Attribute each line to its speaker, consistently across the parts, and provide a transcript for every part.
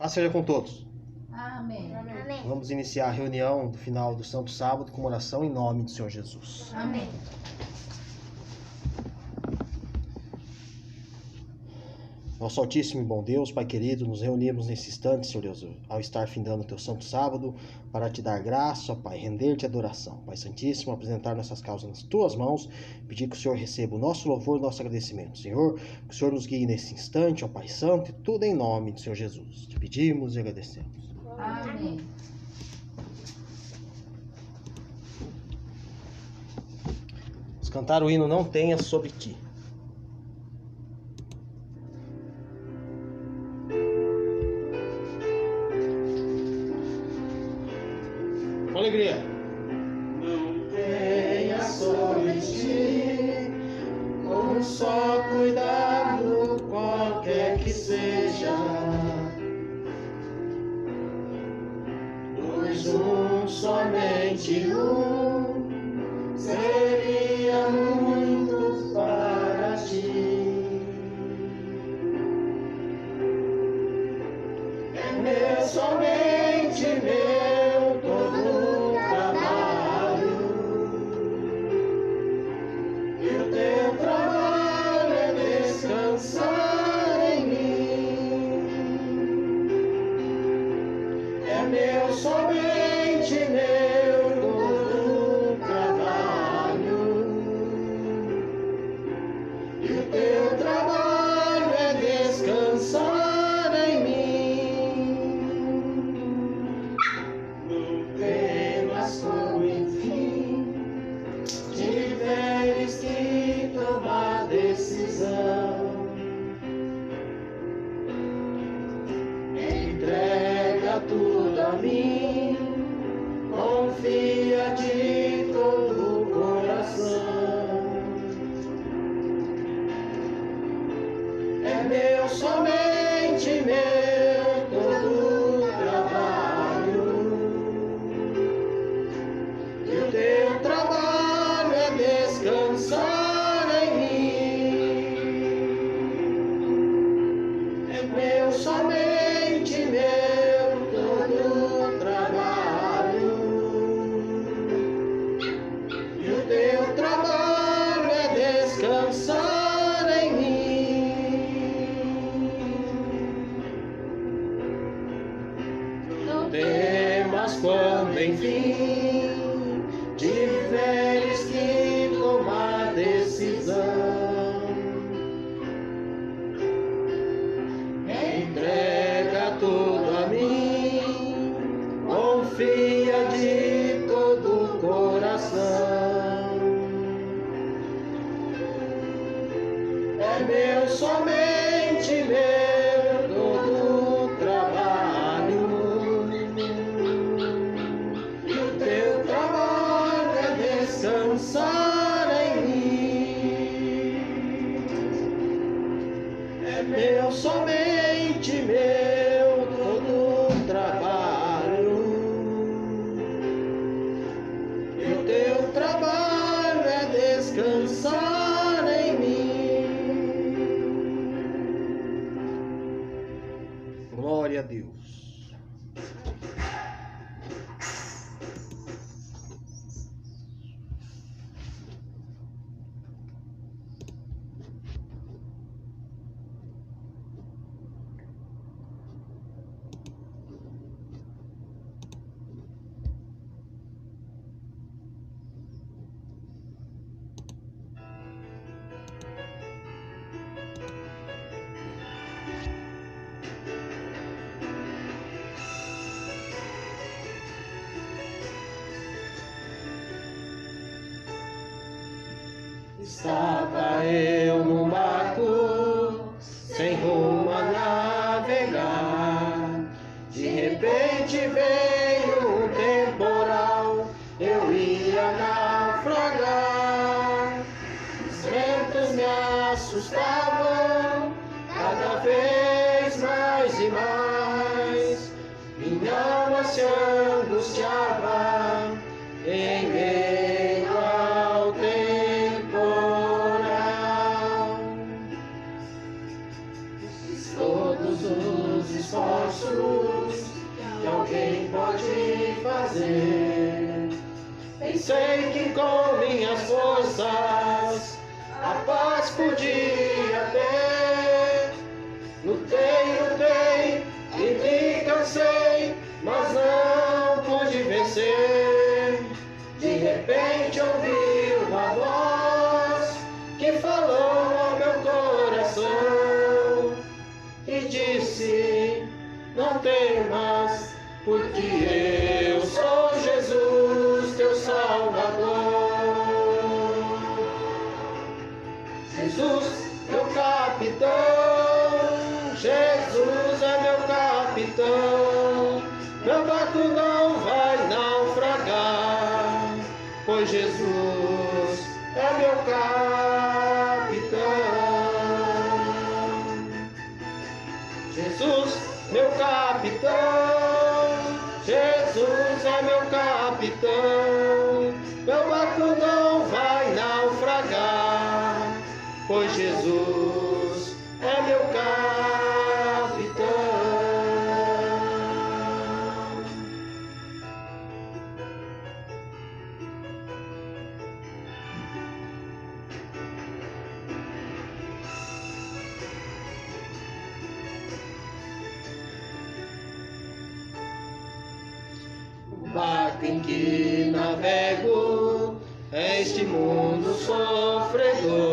Speaker 1: Paz seja com todos.
Speaker 2: Amém.
Speaker 3: Amém.
Speaker 1: Vamos iniciar a reunião do final do Santo Sábado com oração em nome do Senhor Jesus.
Speaker 2: Amém.
Speaker 1: Nosso Altíssimo e bom Deus, Pai querido, nos reunimos nesse instante, Senhor Deus, ao estar findando o Teu Santo Sábado, para Te dar graça, ó Pai, render-Te adoração. Pai Santíssimo, apresentar nossas causas nas Tuas mãos, pedir que o Senhor receba o nosso louvor e o nosso agradecimento. Senhor, que o Senhor nos guie nesse instante, ó Pai Santo, e tudo em nome do Senhor Jesus. Te pedimos e agradecemos.
Speaker 2: Amém.
Speaker 1: Vamos cantar o hino Não Tenha Sobre Ti. Com alegria.
Speaker 4: Não tenha sobre ti um só cuidado, qualquer que seja, pois somente seria muito para ti. É meu, somente meu, todo trabalho, e o teu trabalho é descansar em mim. É meu, somente meu, todo trabalho, e o teu trabalho é descansar em mim. Não temas como enfim tiveres que tomar decisão. Entrega tudo a mim, confia de todo o coração. É meu, somente meu, todo o trabalho, e o teu trabalho é descansar em mim. É meu, somente meu, todo o trabalho, e o teu trabalho é descansar em mim. Não temas quando enfim tiveres que tomar decisão. Entrega tudo a mim, confia de todo o coração. É meu, somente meu, todo o trabalho, e o teu trabalho é descansar em mim. É meu, somente meu, todo o trabalho, e o teu trabalho é descansar em mim.
Speaker 1: Glória a Deus.
Speaker 4: Estava eu num barco, sem rumo a navegar. De repente veio um temporal, eu ia naufragar. Os ventos me assustavam, cada vez mais e mais. Minha alma se angustiava em meio ao temporal. Todos os esforços Jesus que alguém pode fazer. Pensei que com minhas forças a paz podia ter. Lutei e me cansei, mas não pude vencer. De repente ouvi uma voz que falou ao meu coração e disse: não temas, porque eu sou Jesus, teu Salvador. Jesus, meu capitão, Jesus é meu capitão. Meu barco não vai naufragar, pois Jesus é meu capitão. Jesus, meu capitão, Jesus é meu capitão. Meu barco não vai naufragar, pois Jesus é meu capitão. O barco em que navego é este mundo sofredor,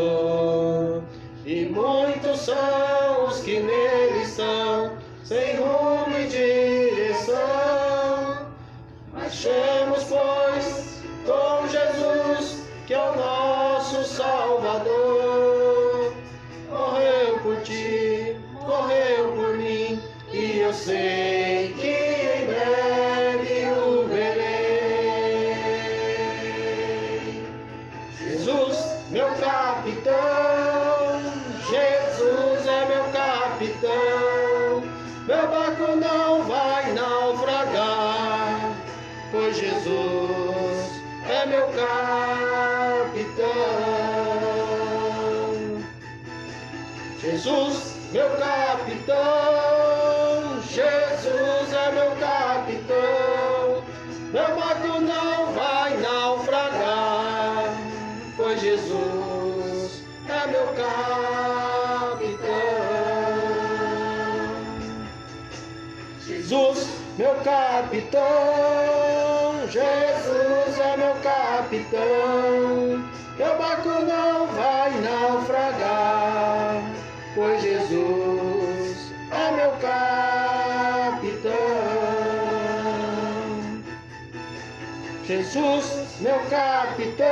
Speaker 4: e muitos são os que nele estão, sem rumo e direção. Marchemos, pois, com Jesus, que é o nosso Salvador. Morreu por ti, morreu por mim, e eu sei que em breve o verei. Jesus, meu capitão, Jesus é meu capitão. Meu barco não vai naufragar, pois Jesus é meu capitão. Jesus, meu capitão, Jesus é meu capitão. Meu barco não vai naufragar, pois Jesus é meu capitão. Jesus, meu capitão, Jesus é meu capitão. Meu barco não vai naufragar, pois Jesus é meu capitão. Jesus, meu capitão,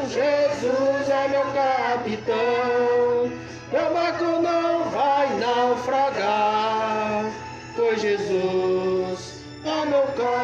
Speaker 4: Jesus é meu capitão. Meu barco não vai naufragar, pois Jesus é meu capitão.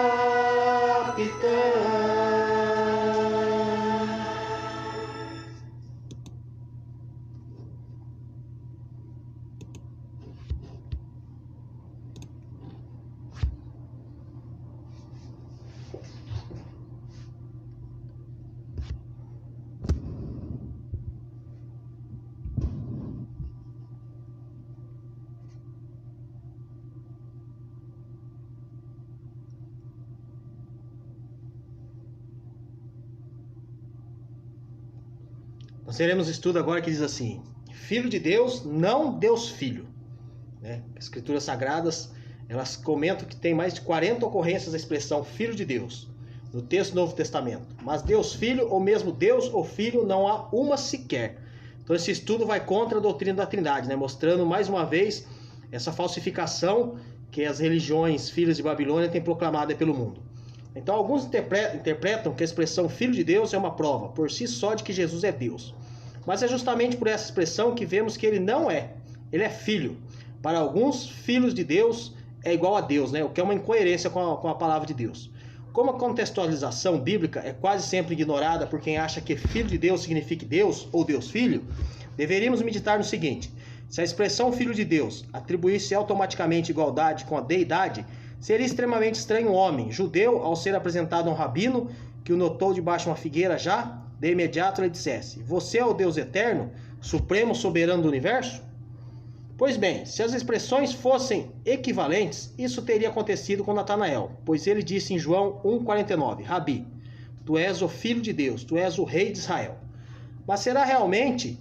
Speaker 1: Nós teremos estudo agora que diz assim: Filho de Deus, não Deus Filho. Né? As Escrituras Sagradas, elas comentam que tem mais de 40 ocorrências da expressão Filho de Deus no texto do Novo Testamento. Mas Deus Filho, ou mesmo Deus ou Filho, não há uma sequer. Então esse estudo vai contra a doutrina da Trindade, né? Mostrando mais uma vez essa falsificação que as religiões filhas de Babilônia têm proclamado pelo mundo. Então alguns interpretam que a expressão Filho de Deus é uma prova por si só de que Jesus é Deus. Mas é justamente por essa expressão que vemos que ele não é. Ele é filho. Para alguns, filhos de Deus é igual a Deus, né? O que é uma incoerência com a palavra de Deus. Como a contextualização bíblica é quase sempre ignorada por quem acha que filho de Deus significa Deus ou Deus Filho, deveríamos meditar no seguinte: se a expressão Filho de Deus atribuísse automaticamente igualdade com a deidade, seria extremamente estranho um homem, judeu, ao ser apresentado a um rabino que o notou debaixo de uma figueira já, de imediato lhe dissesse: você é o Deus eterno, supremo soberano do universo? Pois bem, se as expressões fossem equivalentes, isso teria acontecido com Natanael, pois ele disse em João 1,49, Rabi, tu és o Filho de Deus, tu és o Rei de Israel. Mas será realmente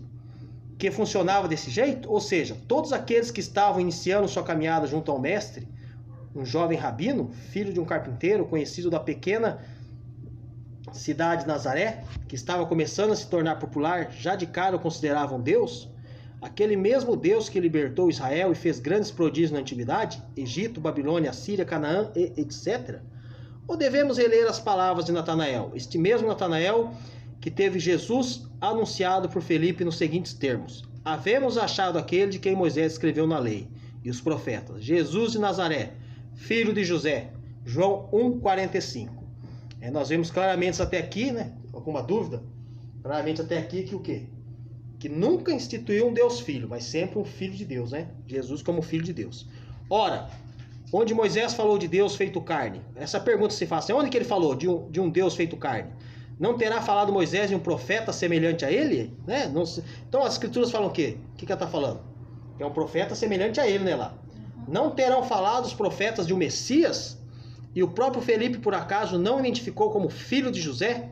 Speaker 1: que funcionava desse jeito? Ou seja, todos aqueles que estavam iniciando sua caminhada junto ao Mestre, um jovem rabino, filho de um carpinteiro, conhecido da pequena cidade de Nazaré, que estava começando a se tornar popular, já de cara o consideravam Deus? Aquele mesmo Deus que libertou Israel e fez grandes prodígios na antiguidade, Egito, Babilônia, Síria, Canaã, etc. Ou devemos reler as palavras de Natanael, este mesmo Natanael que teve Jesus anunciado por Felipe nos seguintes termos: havemos achado aquele de quem Moisés escreveu na lei e os profetas, Jesus de Nazaré, filho de José. João 1,45. Nós vemos claramente até aqui, né? Alguma dúvida? Claramente até aqui que o quê? Que nunca instituiu um Deus Filho, mas sempre um Filho de Deus, né? Jesus como Filho de Deus. Ora, onde Moisés falou de Deus feito carne? Essa pergunta se faz, onde que ele falou de um Deus feito carne? Não terá falado Moisés de um profeta semelhante a ele? Né? Não, então as escrituras falam o quê? O que ela está falando? Que é um profeta semelhante a ele, né, lá? Não terão falado os profetas de um Messias? E o próprio Felipe, por acaso, não identificou como filho de José?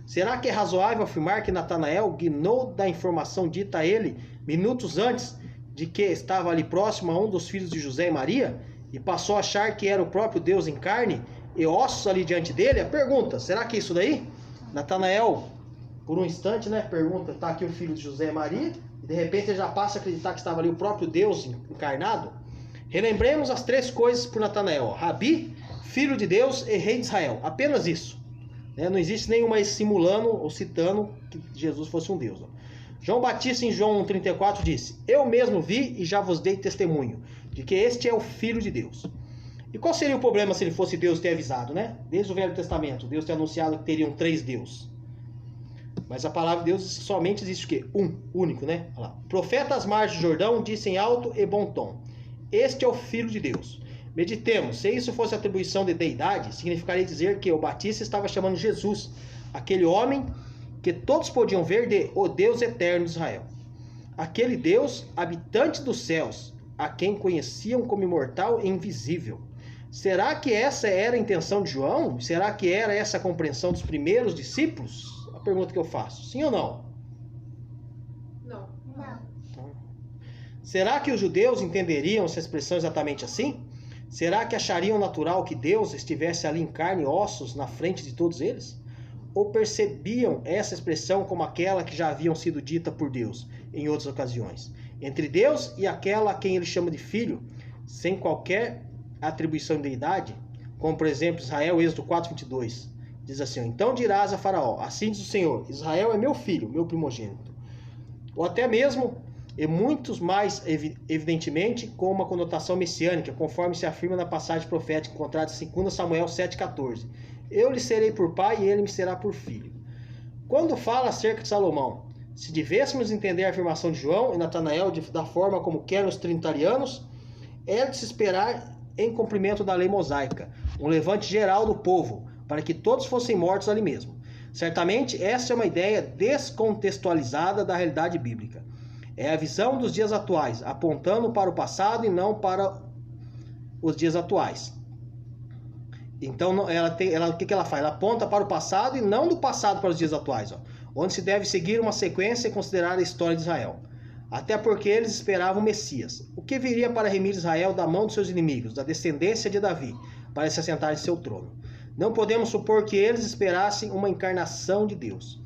Speaker 1: Será que é razoável afirmar que Natanael guinou da informação dita a ele minutos antes de que estava ali próximo a um dos filhos de José e Maria e passou a achar que era o próprio Deus em carne e ossos ali diante dele? A pergunta, será que é isso daí? Natanael, por um instante, né, pergunta, está aqui o filho de José e Maria, e de repente ele já passa a acreditar que estava ali o próprio Deus encarnado? Relembremos as três coisas por Natanael: Rabi, filho de Deus e rei de Israel. Apenas isso. Não existe nenhuma simulando ou citando que Jesus fosse um Deus. João Batista, em João 1,34, disse: eu mesmo vi e já vos dei testemunho de que este é o Filho de Deus. E qual seria o problema se ele fosse Deus ter avisado, né? Desde o Velho Testamento, Deus ter anunciado que teriam 3 deuses. Mas a palavra de Deus somente existe o quê? Um, único, né? Olha lá. Profeta às margens do Jordão disse em alto e bom tom: este é o Filho de Deus. Meditemos, se isso fosse atribuição de deidade, significaria dizer que o Batista estava chamando Jesus, aquele homem que todos podiam ver de o Deus eterno de Israel. Aquele Deus, habitante dos céus, a quem conheciam como imortal e invisível. Será que essa era a intenção de João? Será que era essa a compreensão dos primeiros discípulos? A pergunta que eu faço, sim ou não?
Speaker 3: Não.
Speaker 1: Será que os judeus entenderiam essa expressão exatamente assim? Será que achariam natural que Deus estivesse ali em carne e ossos na frente de todos eles? Ou percebiam essa expressão como aquela que já haviam sido dita por Deus em outras ocasiões? Entre Deus e aquela a quem ele chama de filho, sem qualquer atribuição de deidade, como por exemplo Israel, Êxodo 4,22, diz assim: então dirás a Faraó, assim diz o Senhor, Israel é meu filho, meu primogênito. Ou até mesmo, e muitos mais evidentemente, com uma conotação messiânica, conforme se afirma na passagem profética encontrada em 2 Samuel 7,14. Eu lhe serei por pai e ele me será por filho. Quando fala acerca de Salomão, se devêssemos entender a afirmação de João e Natanael da forma como querem os trinitarianos, é de se esperar em cumprimento da lei mosaica, um levante geral do povo, para que todos fossem mortos ali mesmo. Certamente, essa é uma ideia descontextualizada da realidade bíblica. É a visão dos dias atuais, apontando para o passado e não para os dias atuais. Então, o que ela faz? Ela aponta para o passado e não do passado para os dias atuais, onde se deve seguir uma sequência e considerar a história de Israel. Até porque eles esperavam o Messias, o que viria para remir Israel da mão dos seus inimigos, da descendência de Davi, para se assentar em seu trono. Não podemos supor que eles esperassem uma encarnação de Deus,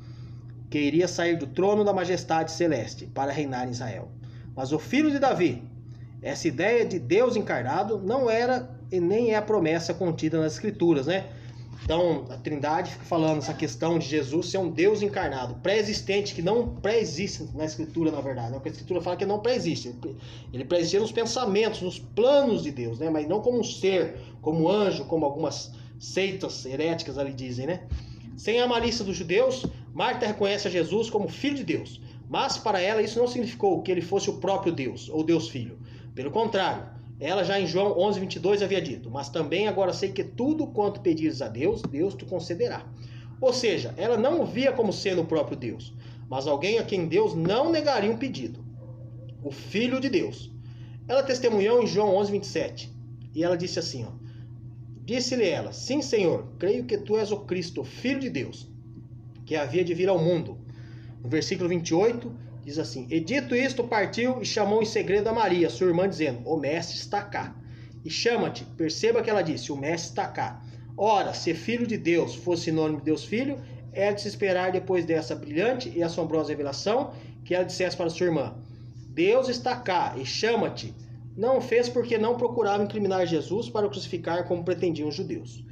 Speaker 1: que iria sair do trono da majestade celeste para reinar em Israel. Mas o filho de Davi, essa ideia de Deus encarnado, não era e nem é a promessa contida nas Escrituras, né? Então, a Trindade fica falando essa questão de Jesus ser um Deus encarnado, pré-existente, que não pré-existe na Escritura, na verdade. Porque a Escritura fala que não pré-existe. Ele pré-existia nos pensamentos, nos planos de Deus, né? Mas não como um ser, como anjo, como algumas seitas heréticas ali dizem, né? Sem a malícia dos judeus, Marta reconhece a Jesus como Filho de Deus. Mas para ela isso não significou que ele fosse o próprio Deus, ou Deus Filho. Pelo contrário, ela já em João 11:22 havia dito: mas também agora sei que tudo quanto pedires a Deus, Deus te concederá. Ou seja, ela não o via como sendo o próprio Deus, mas alguém a quem Deus não negaria um pedido. O Filho de Deus. Ela testemunhou em João 11, 27. E ela disse assim, ó. Disse-lhe ela, sim, Senhor, creio que tu és o Cristo, o Filho de Deus, que havia de vir ao mundo. No versículo 28, diz assim, e dito isto, partiu e chamou em segredo a Maria, sua irmã, dizendo, o mestre está cá. E chama-te, perceba que ela disse, o mestre está cá. Ora, se filho de Deus fosse sinônimo de Deus Filho, é de se esperar depois dessa brilhante e assombrosa revelação que ela dissesse para sua irmã, Deus está cá e chama-te. Não o fez porque não procurava incriminar Jesus para o crucificar como pretendiam os judeus.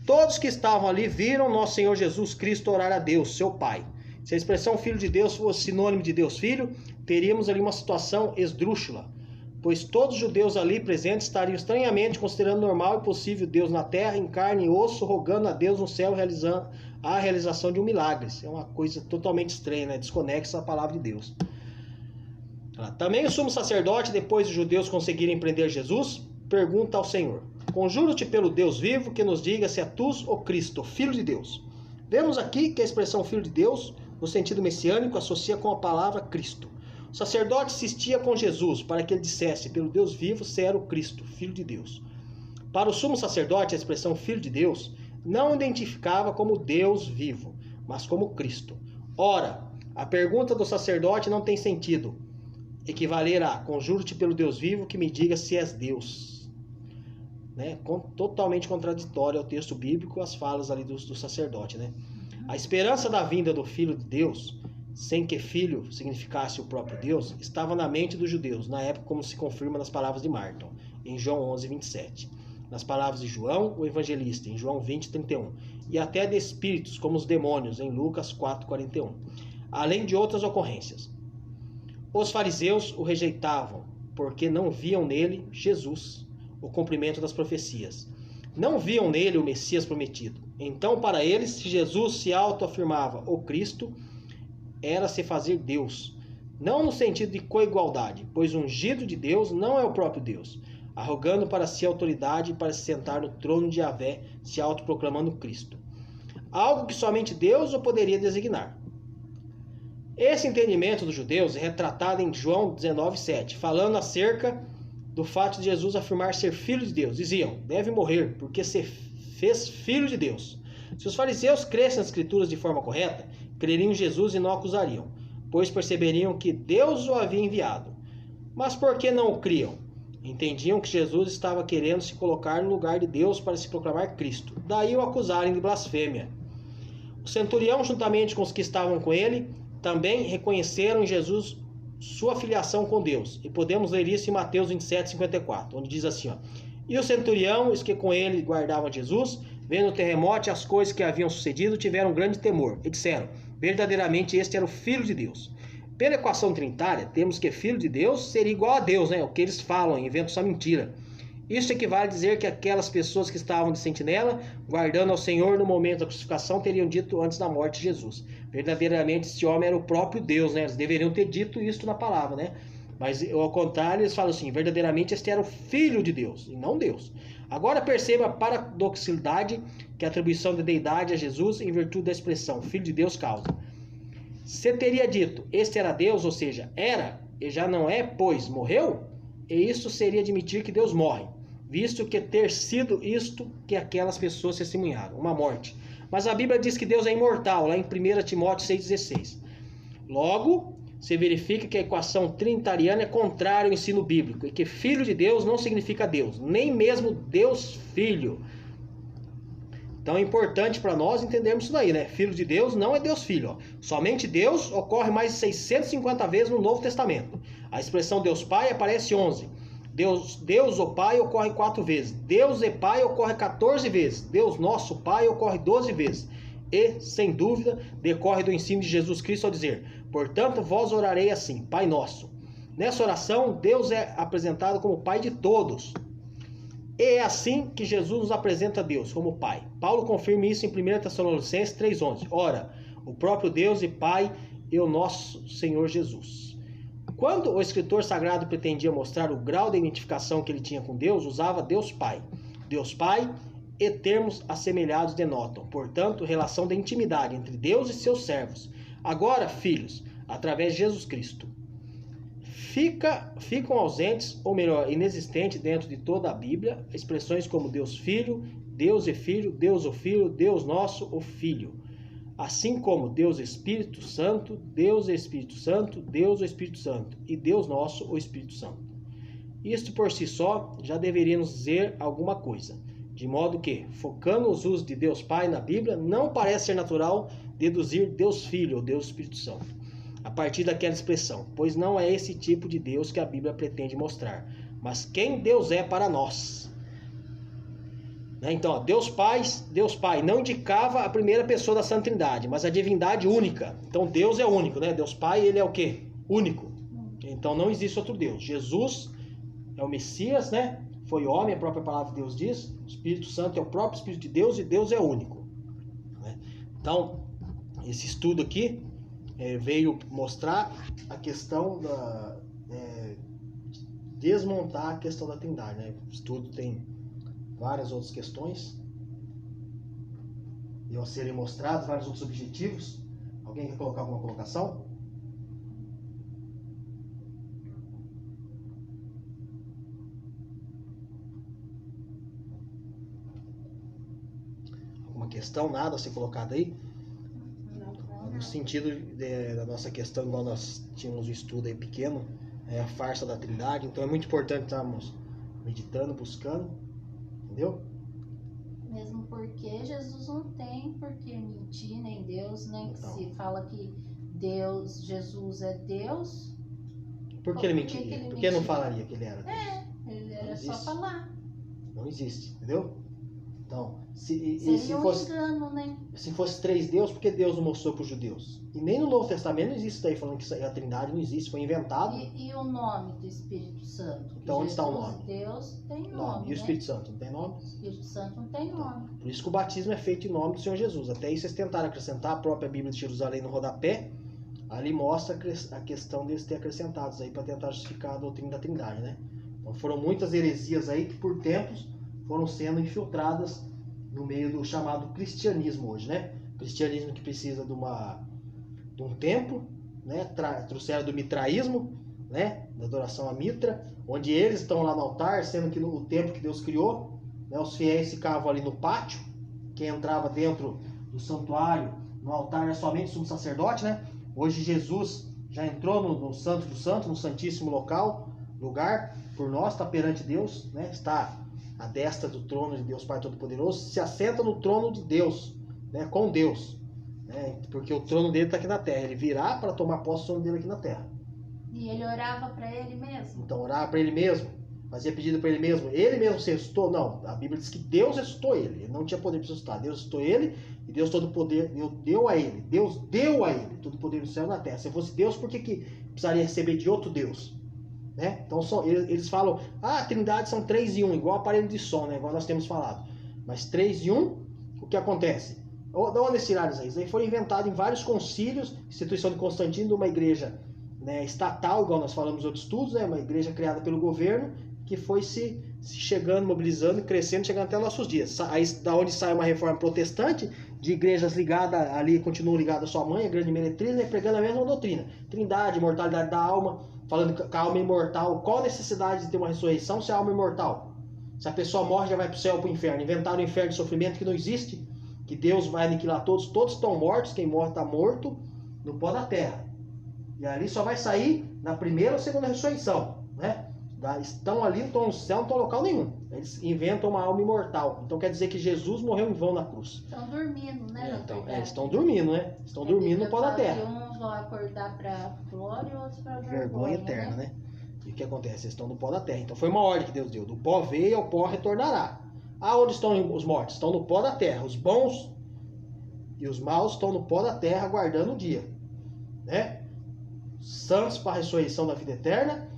Speaker 1: Todos que estavam ali viram nosso Senhor Jesus Cristo orar a Deus, seu Pai. Se a expressão Filho de Deus fosse sinônimo de Deus Filho, teríamos ali uma situação esdrúxula, pois todos os judeus ali presentes estariam estranhamente considerando normal e possível Deus na terra, em carne e osso, rogando a Deus no céu a realização de um milagre. Isso é uma coisa totalmente estranha, né? Desconexa a palavra de Deus. Também o sumo sacerdote, depois dos judeus conseguirem prender Jesus, pergunta ao Senhor, conjuro-te pelo Deus vivo que nos diga se é tu o Cristo, Filho de Deus. Vemos aqui que a expressão Filho de Deus, no sentido messiânico, associa com a palavra Cristo. O sacerdote insistia com Jesus para que ele dissesse, pelo Deus vivo, se era o Cristo, Filho de Deus. Para o sumo sacerdote, a expressão Filho de Deus não identificava como Deus vivo, mas como Cristo. Ora, a pergunta do sacerdote não tem sentido. Equivaler a, conjuro-te pelo Deus vivo que me diga se és Deus. Né? Totalmente contraditório ao texto bíblico, as falas ali do sacerdote. Né? A esperança da vinda do Filho de Deus, sem que filho significasse o próprio Deus, estava na mente dos judeus, na época como se confirma nas palavras de Marton, em João 11, 27. Nas palavras de João, o evangelista, em João 20, 31. E até de espíritos, como os demônios, em Lucas 4, 41. Além de outras ocorrências. Os fariseus o rejeitavam, porque não viam nele Jesus, o cumprimento das profecias. Não viam nele o Messias prometido. Então, para eles, se Jesus se autoafirmava o Cristo, era se fazer Deus. Não no sentido de coigualdade, pois o ungido de Deus não é o próprio Deus, arrogando para si autoridade para se sentar no trono de Yahvé, se autoproclamando Cristo. Algo que somente Deus o poderia designar. Esse entendimento dos judeus é retratado em João 19,7, falando acerca do fato de Jesus afirmar ser filho de Deus. Diziam, deve morrer, porque se fez filho de Deus. Se os fariseus crescem nas escrituras de forma correta, creriam em Jesus e não acusariam, pois perceberiam que Deus o havia enviado. Mas por que não o criam? Entendiam que Jesus estava querendo se colocar no lugar de Deus para se proclamar Cristo. Daí o acusarem de blasfêmia. O centurião, juntamente com os que estavam com ele, também reconheceram em Jesus sua filiação com Deus. E podemos ler isso em Mateus 27, 54, onde diz assim, ó, e o centurião, os que com ele guardavam Jesus, vendo o terremoto e as coisas que haviam sucedido, tiveram grande temor, e disseram, verdadeiramente este era o Filho de Deus. Pela equação trinitária, temos que Filho de Deus seria igual a Deus, né? O que eles falam, inventam essa mentira. Isso equivale a dizer que aquelas pessoas que estavam de sentinela, guardando ao Senhor no momento da crucificação, teriam dito antes da morte de Jesus. Verdadeiramente, esse homem era o próprio Deus, né? Eles deveriam ter dito isso na palavra, né? Mas, ao contrário, eles falam assim, verdadeiramente este era o Filho de Deus, e não Deus. Agora perceba a paradoxalidade que a atribuição da deidade a Jesus, em virtude da expressão Filho de Deus, causa. Se teria dito, este era Deus, ou seja, era, e já não é, pois morreu, e isso seria admitir que Deus morre, visto que ter sido isto que aquelas pessoas testemunharam, uma morte. Mas a Bíblia diz que Deus é imortal, lá em 1 Timóteo 6,16. Logo, se verifica que a equação trinitariana é contrária ao ensino bíblico, e que Filho de Deus não significa Deus, nem mesmo Deus Filho. Então é importante para nós entendermos isso daí, né? Filho de Deus não é Deus Filho. Ó. Somente Deus ocorre mais de 650 vezes no Novo Testamento. A expressão Deus Pai aparece 11. Deus o Pai ocorre 4 vezes. Deus e Pai ocorre 14 vezes. Deus nosso Pai ocorre 12 vezes. E, sem dúvida, decorre do ensino de Jesus Cristo ao dizer, portanto, vós orarei assim, Pai Nosso. Nessa oração, Deus é apresentado como Pai de todos. E é assim que Jesus nos apresenta a Deus como Pai. Paulo confirma isso em 1 Tessalonicenses 3,11. Ora, o próprio Deus e Pai e o nosso Senhor Jesus. Quando o escritor sagrado pretendia mostrar o grau de identificação que ele tinha com Deus, usava Deus Pai. Deus Pai e termos assemelhados denotam, portanto, relação de intimidade entre Deus e seus servos. Agora, filhos, através de Jesus Cristo. Ficam ausentes, ou melhor, inexistentes dentro de toda a Bíblia, expressões como Deus Filho, Deus e Filho, Deus o Filho, Deus Nosso, o Filho. Assim como Deus Espírito Santo, Deus e Espírito Santo, Deus o Espírito Santo e Deus Nosso, o Espírito Santo. Isto por si só já deveria nos dizer alguma coisa, de modo que, focando os usos de Deus Pai na Bíblia, não parece ser natural deduzir Deus Filho ou Deus Espírito Santo, a partir daquela expressão, pois não é esse tipo de Deus que a Bíblia pretende mostrar, mas quem Deus é para nós. Então, ó, Deus Pai não indicava a primeira pessoa da Santa Trindade, mas a divindade única. Então Deus é único, né? Deus Pai, ele é o quê? Único. Então não existe outro Deus. Jesus é o Messias, né? Foi homem, a própria palavra de Deus diz. O Espírito Santo é o próprio Espírito de Deus e Deus é único. Então, esse estudo aqui veio mostrar a questão da... desmontar a questão da Trindade, né? O estudo tem várias outras questões a serem mostradas, vários outros objetivos. Alguém quer colocar alguma colocação? Alguma questão? Nada a ser colocado aí? Não. No sentido da nossa questão, igual nós tínhamos um estudo aí pequeno, a farsa da Trindade, então é muito importante estarmos meditando, buscando. Entendeu?
Speaker 2: Mesmo porque Jesus não tem por que mentir, nem Deus, nem
Speaker 1: Então.
Speaker 2: Se fala que Jesus é Deus.
Speaker 1: Por que ele mentiria? Por que não falaria que ele era Deus?
Speaker 2: Ele era só falar.
Speaker 1: Não existe, entendeu? Então,
Speaker 2: Seria um engano, né?
Speaker 1: Se fosse 3 deuses, por que Deus não mostrou para os judeus? E nem no Novo Testamento não existe isso daí, falando que a Trindade não existe, foi inventado.
Speaker 2: E o nome do Espírito Santo?
Speaker 1: Então, onde está o nome?
Speaker 2: Deus tem nome.
Speaker 1: E o Espírito Santo não tem nome?
Speaker 2: O Espírito Santo não tem nome.
Speaker 1: Então, por isso que o batismo é feito em nome do Senhor Jesus. Até isso vocês tentaram acrescentar, a própria Bíblia de Jerusalém no rodapé, ali mostra a questão deles ter acrescentados aí para tentar justificar a doutrina da Trindade, né? Então foram muitas heresias aí que por tempos foram sendo infiltradas no meio do chamado cristianismo hoje, né? Cristianismo que precisa de um templo, né? Trouxeram do mitraísmo, né? Da adoração a Mitra, onde eles estão lá no altar, sendo que no templo que Deus criou, né? Os fiéis ficavam ali no pátio, quem entrava dentro do santuário, no altar era somente o sumo sacerdote, né? Hoje Jesus já entrou no Santo dos Santos, no Santíssimo lugar, por nós, está perante Deus, né? Está à destra do trono de Deus Pai Todo-Poderoso, se assenta no trono de Deus, né? Com Deus, né? Porque o trono dele está aqui na terra, ele virá para tomar posse do trono dele aqui na terra.
Speaker 2: E ele orava para ele mesmo?
Speaker 1: Então orava para ele mesmo, fazia pedido para ele mesmo se ressuscitou? Não, a Bíblia diz que Deus ressuscitou ele não tinha poder para ressuscitar, Deus ressuscitou ele e Deus todo poder deu a ele, Deus deu a ele todo o poder no céu e na terra. Se fosse Deus, por que precisaria receber de outro Deus? Né? Então eles falam, a Trindade são 3 em 1, igual aparelho de som, né? Igual nós temos falado. Mas 3 em 1, o que acontece? De onde eles tiraram isso aí? Isso aí foi inventado em vários concílios, instituição de Constantino, de uma igreja, né, estatal, igual nós falamos em outros estudos, né? Uma igreja criada pelo governo, que foi se chegando, mobilizando, crescendo, chegando até nossos dias. Aí da onde sai uma reforma protestante, de igrejas ligadas ali, continuam ligadas à sua mãe, a grande meretriz, né, pregando a mesma doutrina. Trindade, imortalidade da alma, falando que a alma é imortal. Qual a necessidade de ter uma ressurreição se a alma é imortal? Se a pessoa morre, já vai para o céu ou para o inferno. Inventaram um inferno de sofrimento que não existe, que Deus vai aniquilar todos. Todos estão mortos, quem morre está morto no pó da terra. E ali só vai sair na primeira ou segunda ressurreição, né? Estão ali, não estão no céu, não estão em local nenhum. Eles inventam uma alma imortal. Então quer dizer que Jesus morreu em vão na cruz.
Speaker 2: Estão dormindo, né?
Speaker 1: Então, eles estão dormindo, né? Estão dormindo no pó da terra.
Speaker 2: Uns vão acordar para glória e outros para
Speaker 1: vergonha eterna, né? E o que acontece? Eles estão no pó da terra. Então foi uma ordem que Deus deu. Do pó veio, ao pó retornará. Aonde estão os mortos? Estão no pó da terra. Os bons e os maus estão no pó da terra aguardando o dia, né? Santos para a ressurreição da vida eterna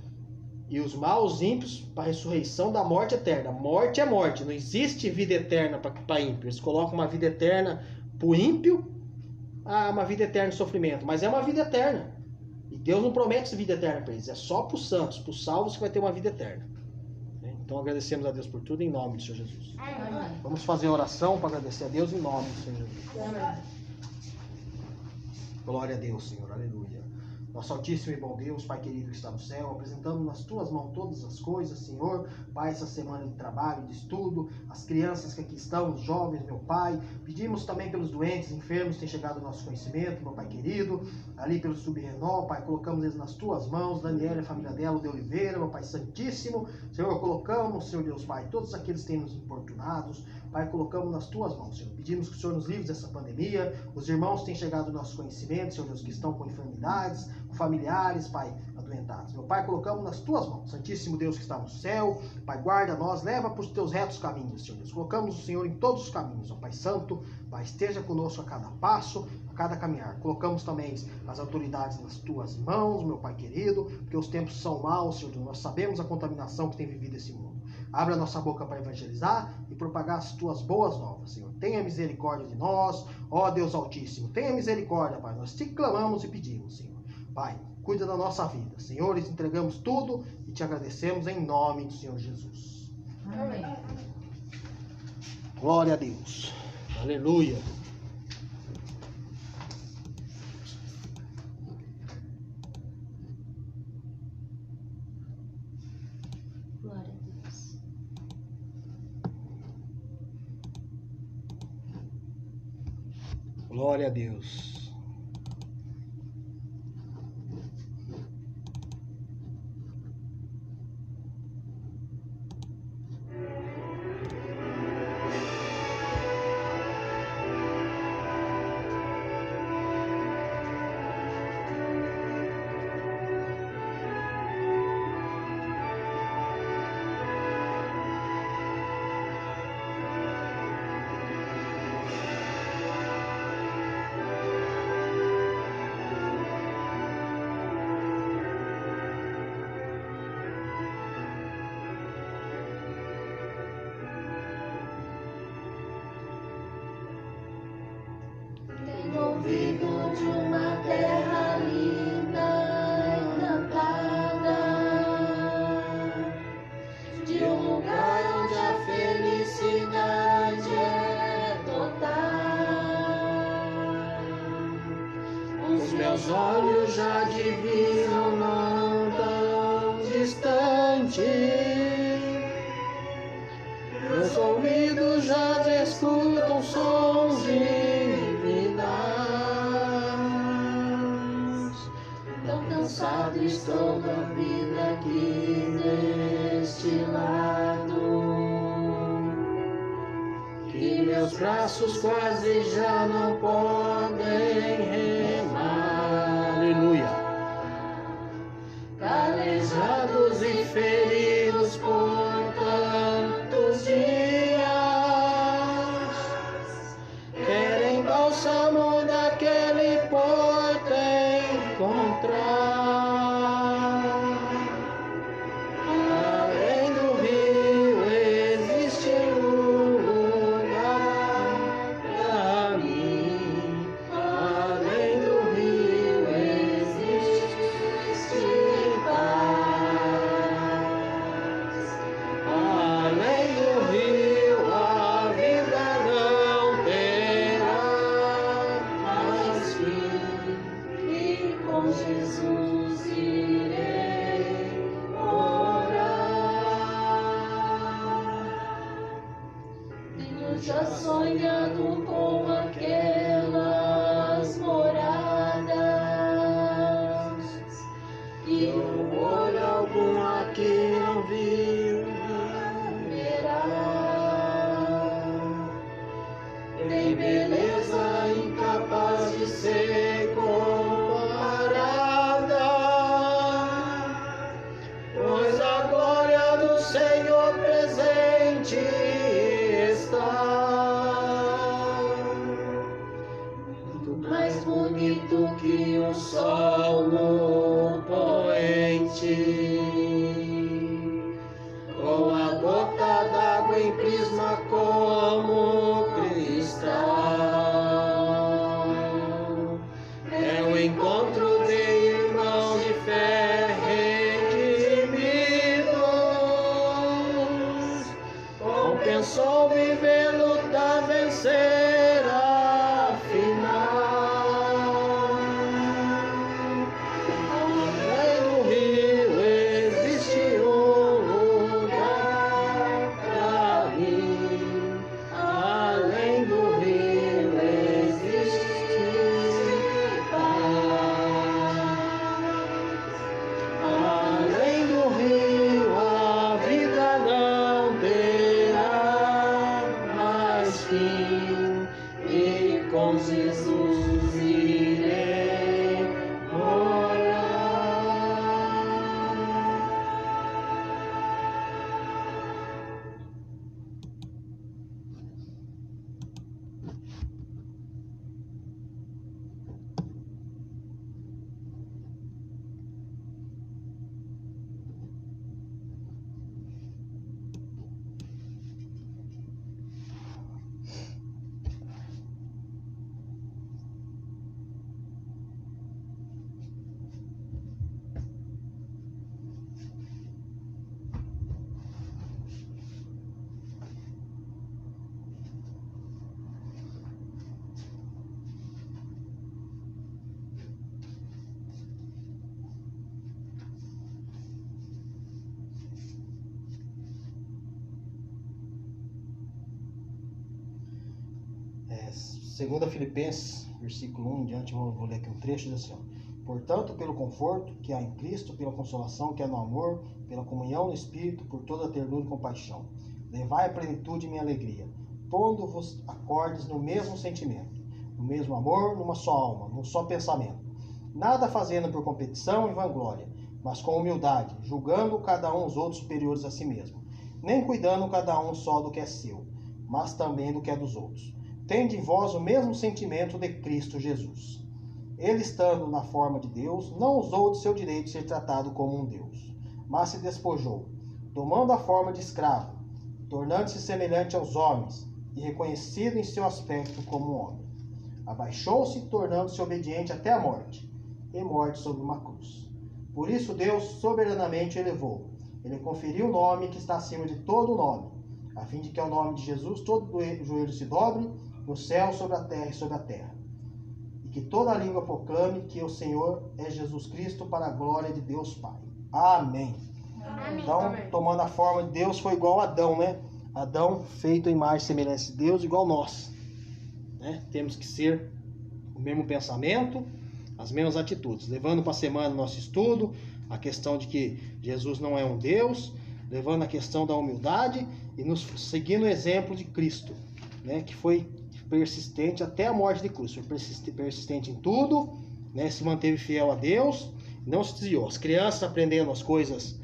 Speaker 1: e os maus ímpios para a ressurreição da morte eterna. Morte é morte, não existe vida eterna para ímpio. Eles colocam uma vida eterna para o ímpio, uma vida eterna de sofrimento, mas é uma vida eterna. E Deus não promete essa vida eterna para eles, é só para os santos, para os salvos que vai ter uma vida eterna. Então agradecemos a Deus por tudo em nome do Senhor Jesus.
Speaker 2: Amém.
Speaker 1: Vamos fazer a oração para agradecer a Deus em nome do Senhor Jesus.
Speaker 2: Amém.
Speaker 1: Glória a Deus, Senhor, aleluia. Nosso Altíssimo e bom Deus, Pai querido que está no céu, apresentamos nas Tuas mãos todas as coisas, Senhor. Pai, essa semana de trabalho, de estudo, as crianças que aqui estão, os jovens, meu Pai. Pedimos também pelos doentes, enfermos que têm chegado ao nosso conhecimento, meu Pai querido. Ali pelo Subrenó, Pai, colocamos eles nas Tuas mãos. Daniela e a família dela, de Oliveira, meu Pai Santíssimo. Senhor, colocamos, Senhor Deus Pai, todos aqueles que têm nos importunados. Pai, colocamos nas Tuas mãos, Senhor. Pedimos que o Senhor nos livre dessa pandemia. Os irmãos que têm chegado ao nosso conhecimento, Senhor Deus, que estão com enfermidades, com familiares, Pai, adoentados. Meu Pai, colocamos nas Tuas mãos. Santíssimo Deus que está no céu, Pai, guarda nós, leva para os Teus retos caminhos, Senhor Deus. Colocamos o Senhor em todos os caminhos, ó Pai Santo. Pai, esteja conosco a cada passo, a cada caminhar. Colocamos também as autoridades nas Tuas mãos, meu Pai querido, porque os tempos são maus, Senhor Deus. Nós sabemos a contaminação que tem vivido esse mundo. Abra a nossa boca para evangelizar e propagar as Tuas boas novas, Senhor. Tenha misericórdia de nós, ó Deus Altíssimo. Tenha misericórdia, Pai. Nós te clamamos e pedimos, Senhor. Pai, cuida da nossa vida. Senhor, nós entregamos tudo e te agradecemos em nome do Senhor Jesus.
Speaker 2: Amém.
Speaker 1: Glória a Deus. Aleluia.
Speaker 2: Glória a Deus.
Speaker 1: Glória a Deus.
Speaker 2: Tenho ouvido de uma terra linda, encantada, de um lugar onde a felicidade é total.
Speaker 4: Os meus olhos já diviam não tão distante, meus ouvidos já escutam sons divinos.
Speaker 2: Tão cansado estou da vida aqui deste lado,
Speaker 4: Que meus braços quase já não podem remar.
Speaker 1: Aleluia.
Speaker 4: Calejados e feridos por tantos dias, querem bálsamo daquele porto encontrar. Além do rio existe lugar pra mim. Além do rio existe paz. Além do rio a vida não terá mais fim.
Speaker 2: e com Jesus irei morar. Tenho já sonhado com aquelas moradas que o
Speaker 4: Olho algum aqui não viu.
Speaker 2: verá.
Speaker 4: Tem beleza incapaz de ser comparada, pois a glória do Senhor presente está. Muito mais bonito que o sol no poente, com a gota d'água em prisma como cristal. É o encontro de irmãos de fé redimidos. Compensou viver, lutar, vencer afinal. Jesus, irei orar.
Speaker 1: Segunda Filipenses, versículo 1 em diante, vou ler aqui um trecho, diz assim, ó. Portanto, pelo conforto que há em Cristo, pela consolação que há no amor, pela comunhão no Espírito, por toda a ternura e compaixão, levai à plenitude minha alegria, pondo-vos acordes no mesmo sentimento, no mesmo amor, numa só alma, num só pensamento, nada fazendo por competição e vanglória, mas com humildade, julgando cada um os outros superiores a si mesmo, nem cuidando cada um só do que é seu, mas também do que é dos outros. Tende em vós o mesmo sentimento de Cristo Jesus. Ele, estando na forma de Deus, não usou de seu direito ser tratado como um Deus, mas se despojou, tomando a forma de escravo, tornando-se semelhante aos homens, e reconhecido em seu aspecto como um homem. Abaixou-se, tornando-se obediente até a morte, e morte sobre uma cruz. Por isso Deus soberanamente o elevou. Ele conferiu o nome que está acima de todo nome, a fim de que ao nome de Jesus todo joelho se dobre, no céu, sobre a terra e sobre a terra. E que toda língua proclame que o Senhor é Jesus Cristo, para a glória de Deus Pai. Amém.
Speaker 3: Amém.
Speaker 1: Então,
Speaker 3: Amém.
Speaker 1: tomando a forma de Deus, foi igual a Adão, né? Adão, feito em imagem e semelhança de Deus, igual nós. Né? Temos que ser o mesmo pensamento, as mesmas atitudes. Levando para a semana o nosso estudo, a questão de que Jesus não é um Deus, levando a questão da humildade e nos seguindo o exemplo de Cristo, né? Que foi persistente até a morte de cruz, foi persistente em tudo, né? Se manteve fiel a Deus, não se desviou. As crianças aprendendo as coisas,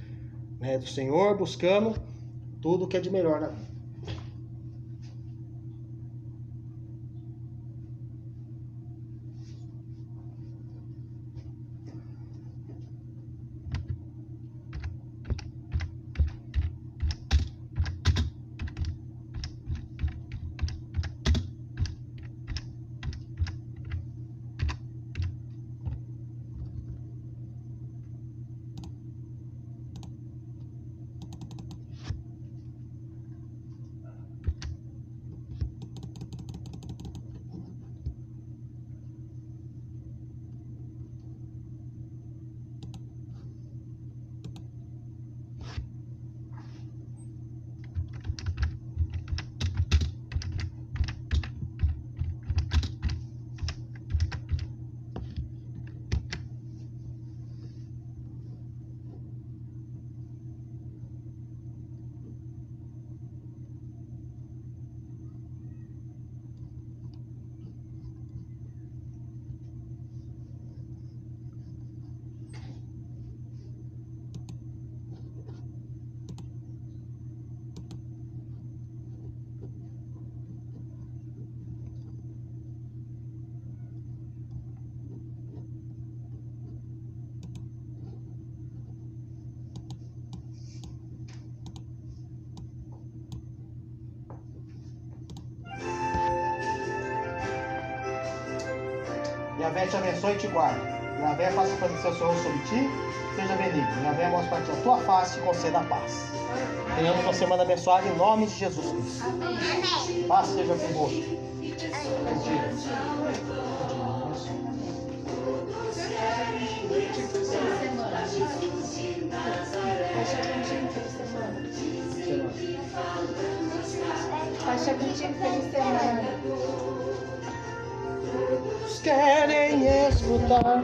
Speaker 1: né, do Senhor, buscando tudo que é de melhor na vida. Yahvé te abençoe e te guarde. Yahvé faça resplandecer o seu rosto sobre ti, seja benigno. Yahvé mostre para ti a tua face e conceda a paz. Tenhamos uma semana abençoada em nome de Jesus Cristo.
Speaker 2: Amém.
Speaker 1: Paz seja convosco.
Speaker 3: Faixa contigo, feliz semana.
Speaker 1: Querem escutar